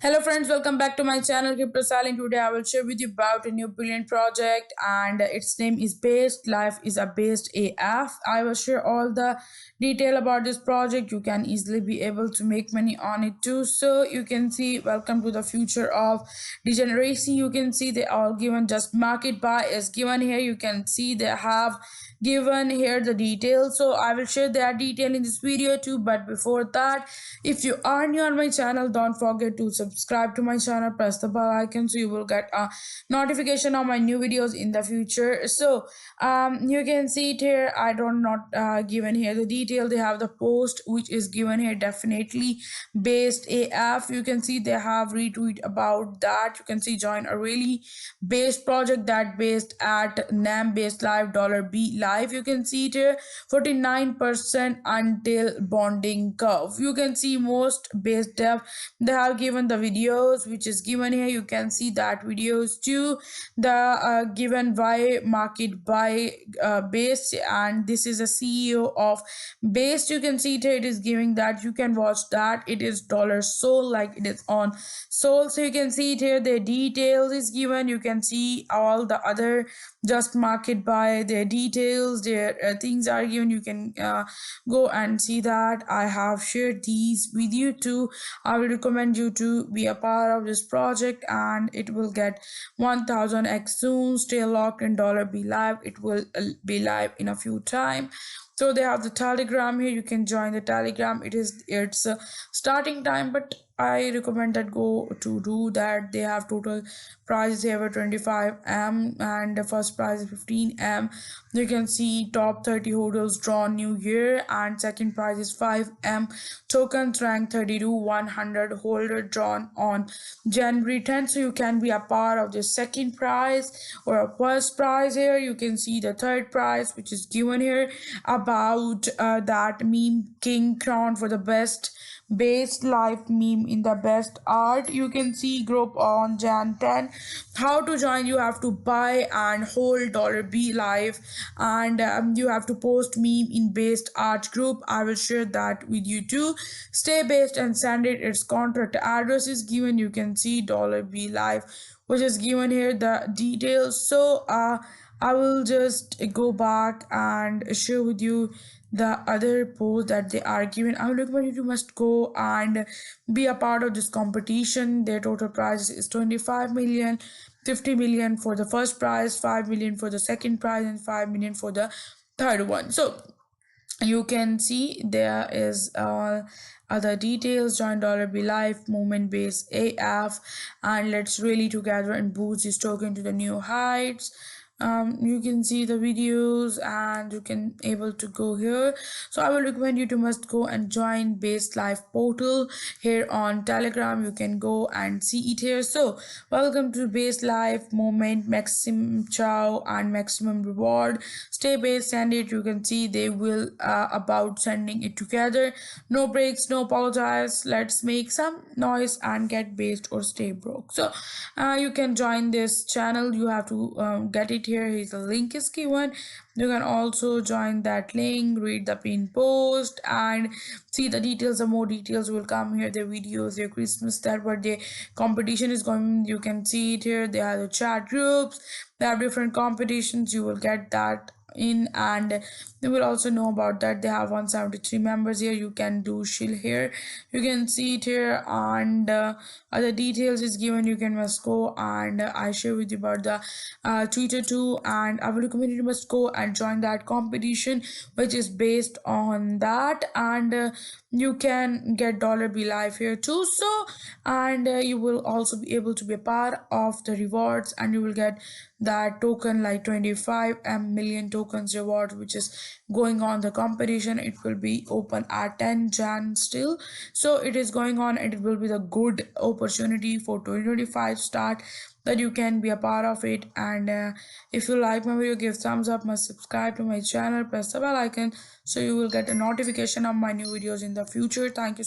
Hello friends, welcome back to my channel Crypto Silent. Today I will share with you about a new brilliant project and its name is Based Life is a Based AF. I will share all the detail about this project. You can easily be able to make money on it too. So you can see welcome to the future of degeneracy. You can see they are given just market buy is given here. You can see they have given here the details, so I will share that detail in this video too. But before that, if you are new on my channel, don't forget to subscribe to my channel, press the bell icon so you will get a notification of my new videos in the future. So you can see it here. I don't not given here the detail. They have the post which is given here, definitely based AF. You can see they have retweet about that. You can see join a really based project that based at NAM based live $B live. You can see it here 49% until bonding curve. You can see most base dev. They have given the videos which is given here. You can see that videos too. The given why market by base, and this is a CEO of base. You can see it here. It is giving that. You can watch that. It is dollar soul, like it is on soul. So you can see it here. The details is given. You can see all the other just market by their details, their things are given. You can go and see that. I have shared these with you too. I will recommend you to be a part of this project and it will get 1000x soon. Stay locked in $B live. It will be live in a few time. So they have the Telegram here. You can join the Telegram. It's starting time, but I recommend that go to do that. They have total prices here 25M and the first prize is 15M. You can see top 30 hodls drawn new year, and second prize is 5M. Tokens rank 32 100 holder drawn on January 10th. So you can be a part of the second prize or a first prize here. You can see the third prize which is given here about that meme king crown for the best based life meme in the best art. You can see group on Jan 10. How to join? You have to buy and hold $B live, and you have to post meme in based art group. I will share that with you too. Stay based and send it. Its contract address is given. You can see $B live which is given here, the details. So I will just go back and share with you the other post that they are given. I would recommend you to must go and be a part of this competition. Their total prize is 25 million, 50 million for the first prize, 5 million for the second prize, and 5 million for the third one. So you can see there is other details. Join $B live movement based AF, and let's really together and boost this token to the new heights. You can see the videos and you can able to go here. So I will recommend you to must go and join Based Life portal here on Telegram. You can go and see it here. So welcome to Based Life moment, maximum chow and maximum reward. Stay based, send it. You can see they will about sending it together. No breaks, no apologize. Let's make some noise and get based or stay broke. So you can join this channel. You have to get it here. Here's the link is given. You can also join that link, read the pin post and see the details. The more details will come here, their videos, their Christmas, that what their competition is going. You can see it here. They have the chat groups, they have different competitions. You will get that in, and you will also know about that. They have 173 members here. You can do shill here. You can see it here, and other details is given. You can must go and I share with you about the Twitter too, and I would recommend you must go and join that competition which is based on that, and you can get $B live here too. So and you will also be able to be a part of the rewards, and you will get that token like 25 million tokens reward which is going on the competition. It will be open at 10 Jan still, so it is going on and it will be the good opportunity for 2025 start that you can be a part of it. And if you like my video, give thumbs up, must subscribe to my channel, press the bell icon so you will get a notification of my new videos in the future. Thank you.